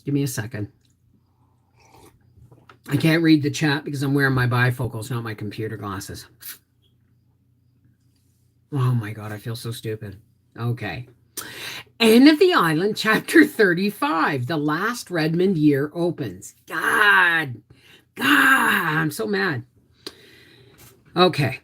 Give me a second. I can't read the chat because I'm wearing my bifocals, not my computer glasses. Oh my God, I feel so stupid. Okay. End of the Island, chapter 35. The last Redmond year opens. God, I'm so mad. Okay.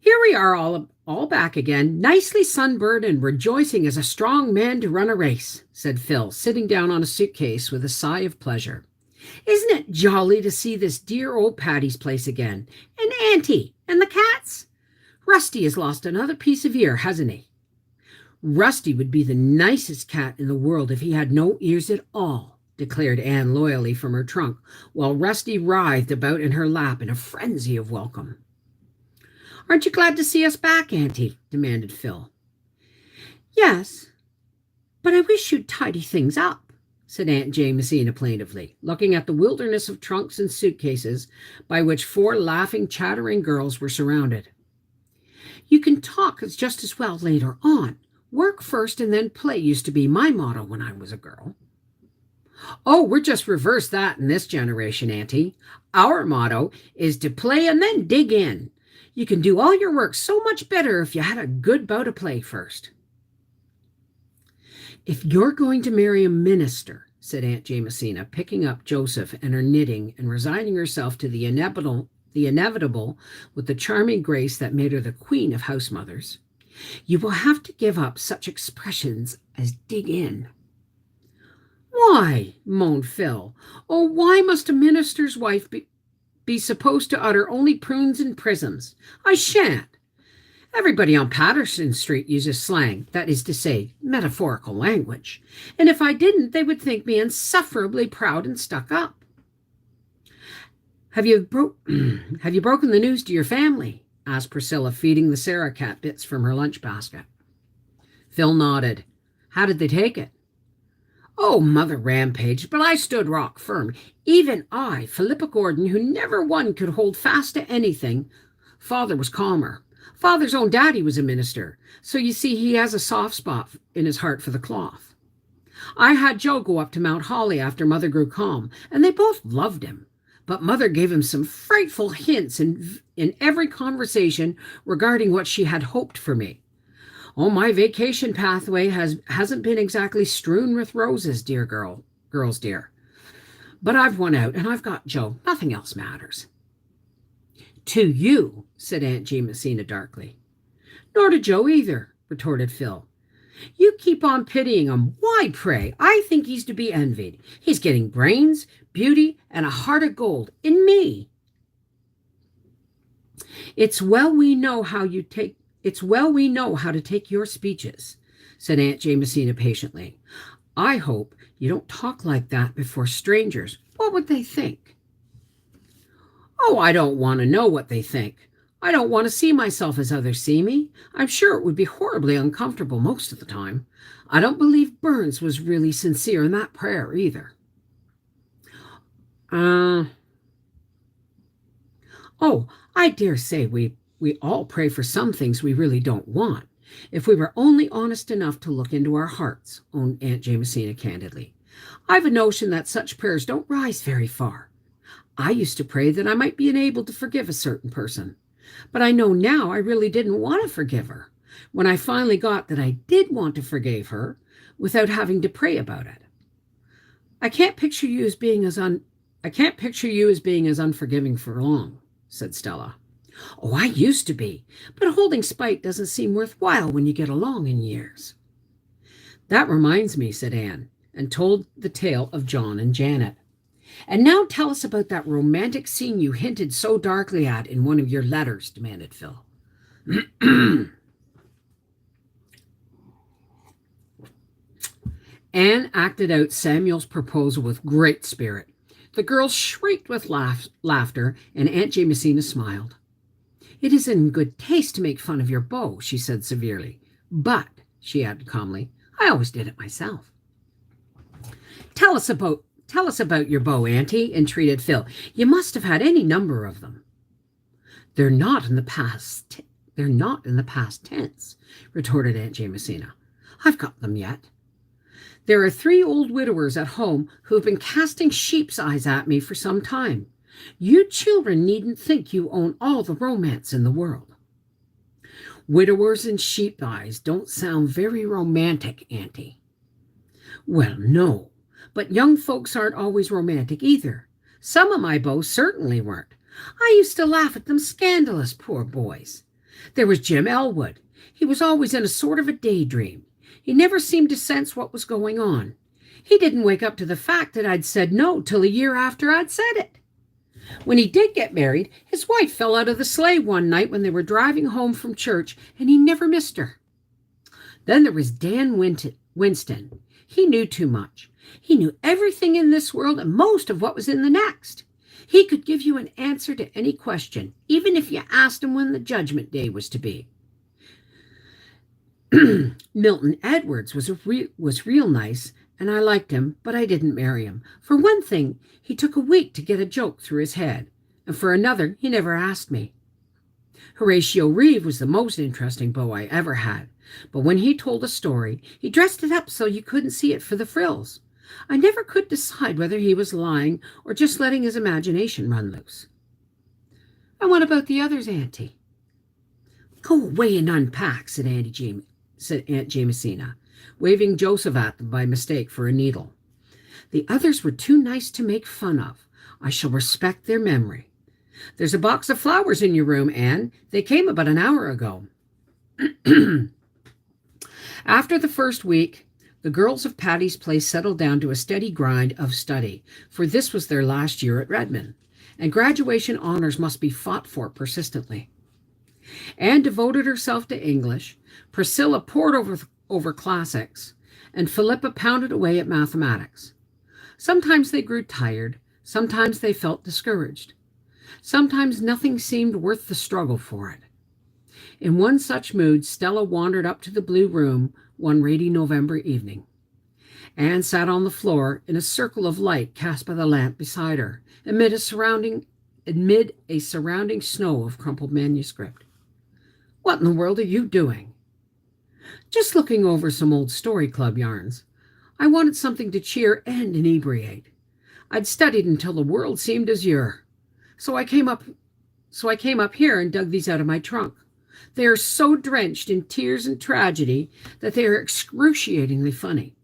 Here we are all back again, nicely sunburned and rejoicing as a strong man to run a race, said Phil, sitting down on a suitcase with a sigh of pleasure. Isn't it jolly to see this dear old Patty's place again? And Auntie, and the cats? Rusty has lost another piece of ear, hasn't he? Rusty would be the nicest cat in the world if he had no ears at all, declared Anne loyally from her trunk, while Rusty writhed about in her lap in a frenzy of welcome. Aren't you glad to see us back, Auntie? Demanded Phil. Yes, but I wish you'd tidy things up, said Aunt Jamesina plaintively, looking at the wilderness of trunks and suitcases by which 4 laughing, chattering girls were surrounded. You can talk just as well later on. Work first and then play used to be my motto when I was a girl. Oh, we're just reversed that in this generation, Auntie. Our motto is to play and then dig in. You can do all your work so much better if you had a good bout of play first. If you're going to marry a minister, said Aunt Jamesina, picking up Joseph and her knitting and resigning herself to the inevitable with the charming grace that made her the queen of house mothers, you will have to give up such expressions as dig in. Why? Moaned Phil. Oh, why must a minister's wife be supposed to utter only prunes and prisms? I shan't. Everybody on Patterson Street uses slang, that is to say, metaphorical language. And if I didn't, they would think me insufferably proud and stuck up. Have you broken the news to your family? Asked Priscilla, feeding the Sarah cat bits from her lunch basket. Phil nodded. How did they take it? Oh, Mother rampaged, but I stood rock firm. Even I, Philippa Gordon, who never one could hold fast to anything. Father was calmer. Father's own daddy was a minister, so you see he has a soft spot in his heart for the cloth. I had Joe go up to Mount Holly after Mother grew calm, and they both loved him. But Mother gave him some frightful hints in every conversation regarding what she had hoped for me. Oh, my vacation pathway hasn't been exactly strewn with roses, dear girls dear. But I've won out, and I've got Joe. Nothing else matters. To you, said Aunt Jamesina darkly. Nor to Joe either, retorted Phil. You keep on pitying him. Why, pray? I think he's to be envied. He's getting brains, beauty, and a heart of gold in me. It's well we know how to take your speeches, said Aunt Jamesina patiently. I hope you don't talk like that before strangers. What would they think? Oh, I don't want to know what they think. I don't want to see myself as others see me. I'm sure it would be horribly uncomfortable most of the time. I don't believe Burns was really sincere in that prayer either. Oh, I dare say we all pray for some things we really don't want. If we were only honest enough to look into our hearts, owned Aunt Jamesina candidly. I've a notion that such prayers don't rise very far. I used to pray that I might be enabled to forgive a certain person. But I know now I really didn't want to forgive her, when I finally got that I did want to forgive her without having to pray about it. I can't picture you as being as unforgiving for long, said Stella. Oh, I used to be, but holding spite doesn't seem worthwhile when you get along in years. That reminds me, said Anne, and told the tale of John and Janet. And now tell us about that romantic scene you hinted so darkly at in one of your letters, demanded Phil. Anne acted out Samuel's proposal with great spirit. The girls shrieked with laughter, and Aunt Jamesina smiled. It isn't in good taste to make fun of your beau, she said severely. But, she added calmly, I always did it myself. Tell us about your beau, Auntie, entreated Phil. You must have had any number of them. They're not in the past tense, retorted Aunt Jamesina. I've got them yet. There are 3 old widowers at home who have been casting sheep's eyes at me for some time. You children needn't think you own all the romance in the world. Widowers and sheep eyes don't sound very romantic, Auntie. Well, no, but young folks aren't always romantic either. Some of my beaux certainly weren't. I used to laugh at them scandalous, poor boys. There was Jim Elwood. He was always in a sort of a daydream. He never seemed to sense what was going on. He didn't wake up to the fact that I'd said no till a year after I'd said it. When he did get married, his wife fell out of the sleigh one night when they were driving home from church, and he never missed her. Then there was Dan Winston. He knew too much. He knew everything in this world and most of what was in the next. He could give you an answer to any question, even if you asked him when the judgment day was to be. Milton Edwards was real nice, and I liked him, but I didn't marry him. For one thing, he took a week to get a joke through his head, and for another, he never asked me. Horatio Reeve was the most interesting beau I ever had, but when he told a story, he dressed it up so you couldn't see it for the frills. I never could decide whether he was lying or just letting his imagination run loose. And what about the others, Auntie? Go away and unpack, said Aunt Jamesina, waving Joseph at them by mistake for a needle. The others were too nice to make fun of. I shall respect their memory. There's a box of flowers in your room, Anne. They came about an hour ago. After the first week, the girls of Patty's Place settled down to a steady grind of study, for this was their last year at Redmond, and graduation honors must be fought for persistently. Anne devoted herself to English, Priscilla pored over classics, and Philippa pounded away at mathematics. Sometimes they grew tired, sometimes they felt discouraged. Sometimes nothing seemed worth the struggle for it. In one such mood, Stella wandered up to the blue room one rainy November evening. Anne sat on the floor in a circle of light cast by the lamp beside her, amid a surrounding snow of crumpled manuscript. What in the world are you doing? Just looking over some old story club yarns. I wanted something to cheer and inebriate. I'd studied until the world seemed azure. So I came up here and dug these out of my trunk. They are so drenched in tears and tragedy that they are excruciatingly funny.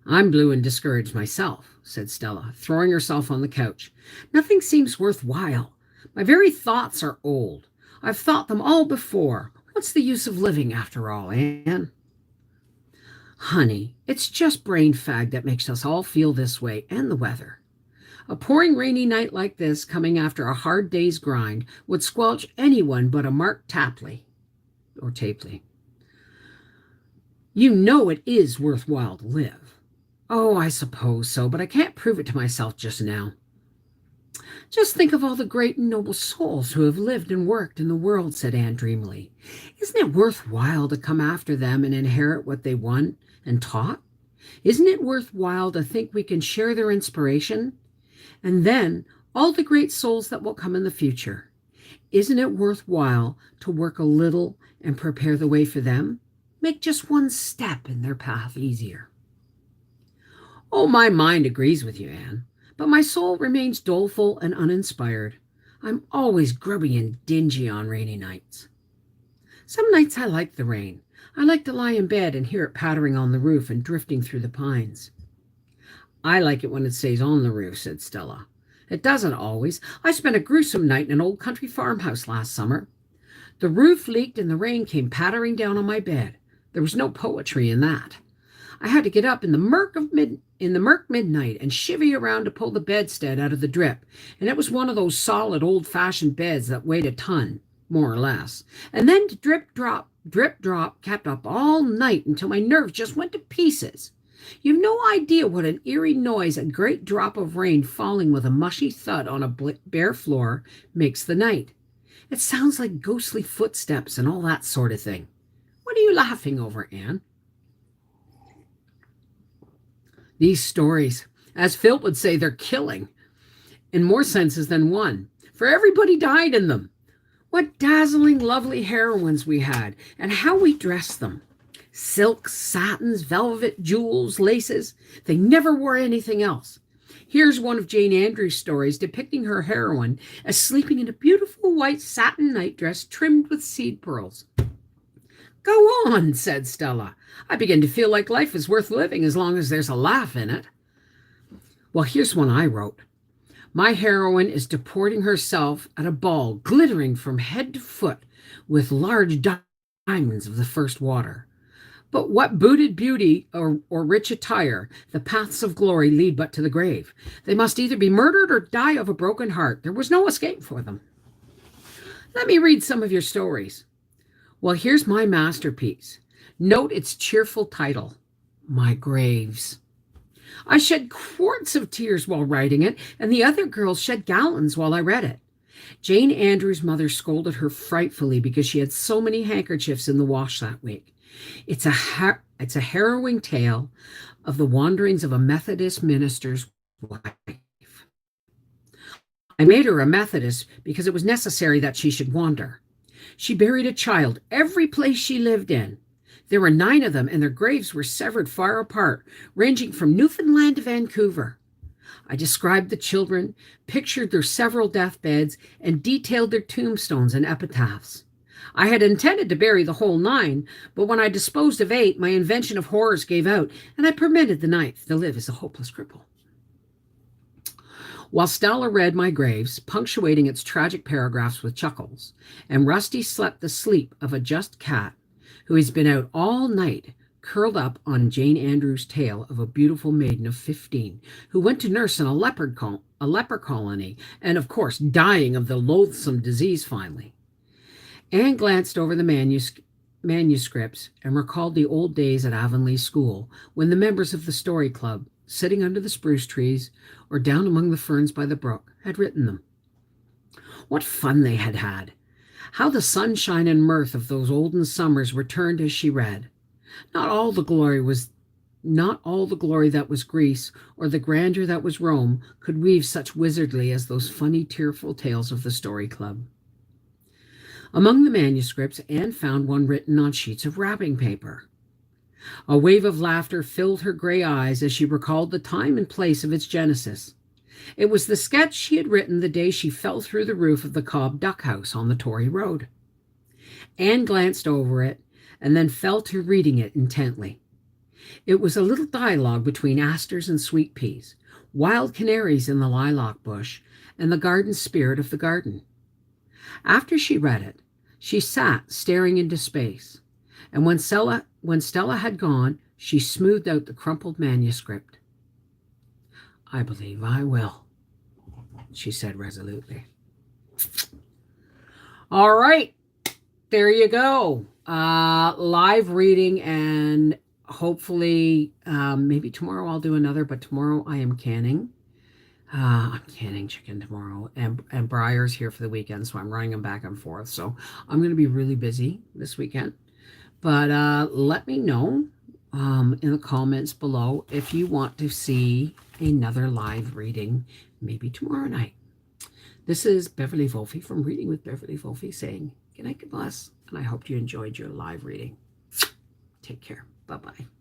I'm blue and discouraged myself, said Stella, throwing herself on the couch. Nothing seems worthwhile. My very thoughts are old. I've thought them all before. What's the use of living after all, Anne? Honey, it's just brain fag that makes us all feel this way, and the weather. A pouring rainy night like this, coming after a hard day's grind, would squelch anyone but a Mark Tapley. You know it is worthwhile to live. Oh, I suppose so, but I can't prove it to myself just now. Just think of all the great and noble souls who have lived and worked in the world, said Anne dreamily. Isn't it worthwhile to come after them and inherit what they won and taught? Isn't it worthwhile to think we can share their inspiration? And then all the great souls that will come in the future. Isn't it worthwhile to work a little and prepare the way for them? Make just one step in their path easier. Oh, my mind agrees with you, Anne, but my soul remains doleful and uninspired. I'm always grubby and dingy on rainy nights. Some nights I like the rain. I like to lie in bed and hear it pattering on the roof and drifting through the pines. I like it when it stays on the roof, said Stella. It doesn't always. I spent a gruesome night in an old country farmhouse last summer. The roof leaked and the rain came pattering down on my bed. There was no poetry in that. I had to get up in the murk midnight and chivvy around to pull the bedstead out of the drip, and it was one of those solid old-fashioned beds that weighed a ton, more or less. And then to drip, drop, kept up all night until my nerves just went to pieces. You've no idea what an eerie noise a great drop of rain falling with a mushy thud on a bare floor makes the night. It sounds like ghostly footsteps and all that sort of thing. What are you laughing over, Anne? These stories, as Phil would say, they're killing, in more senses than one, for everybody died in them. What dazzling, lovely heroines we had, and how we dressed them. Silks, satins, velvet, jewels, laces. They never wore anything else. Here's one of Jane Andrews' stories depicting her heroine as sleeping in a beautiful white satin nightdress trimmed with seed pearls. Go on, said Stella. I begin to feel like life is worth living as long as there's a laugh in it. Well, here's one I wrote. My heroine is deporting herself at a ball glittering from head to foot with large diamonds of the first water. But what booted beauty or rich attire? The paths of glory lead but to the grave. They must either be murdered or die of a broken heart. There was no escape for them. Let me read some of your stories. Well, here's my masterpiece. Note its cheerful title, My Graves. I shed quarts of tears while writing it, and the other girls shed gallons while I read it. Jane Andrews' mother scolded her frightfully because she had so many handkerchiefs in the wash that week. It's a harrowing tale of the wanderings of a Methodist minister's wife. I made her a Methodist because it was necessary that she should wander. She buried a child every place she lived in. There were 9 of them, and their graves were severed far apart, ranging from Newfoundland to Vancouver. I described the children, pictured their several deathbeds, and detailed their tombstones and epitaphs. I had intended to bury the whole 9, but when I disposed of 8, my invention of horrors gave out, and I permitted the 9th to live as a hopeless cripple. While Stella read My Graves, punctuating its tragic paragraphs with chuckles, and Rusty slept the sleep of a just cat who has been out all night, curled up on Jane Andrews' tale of a beautiful maiden of 15 who went to nurse in a leper colony, and of course dying of the loathsome disease finally. Anne glanced over the manuscripts and recalled the old days at Avonlea School when the members of the story club, sitting under the spruce trees or down among the ferns by the brook, had written them. What fun they had had! How the sunshine and mirth of those olden summers returned as she read. Not all the glory that was Greece or the grandeur that was Rome could weave such wizardly as those funny, tearful tales of the story club. Among the manuscripts, Anne found one written on sheets of wrapping paper. A wave of laughter filled her gray eyes as she recalled the time and place of its genesis. It was the sketch she had written the day she fell through the roof of the Cobb Duck House on the Tory Road. Anne glanced over it and then fell to reading it intently. It was a little dialogue between asters and sweet peas, wild canaries in the lilac bush, and the garden spirit of the garden. After she read it, she sat staring into space, and when Stella had gone, she smoothed out the crumpled manuscript. I believe I will, she said resolutely. All right, there you go. Live reading, and hopefully maybe tomorrow I'll do another, but tomorrow I am canning. I'm canning chicken tomorrow, and Briar's here for the weekend, so I'm running him back and forth. So I'm going to be really busy this weekend. But let me know in the comments below if you want to see another live reading, maybe tomorrow night. This is Beverly Wolfe from Reading with Beverly Wolfe saying good night, God bless, and I hope you enjoyed your live reading. Take care. Bye-bye.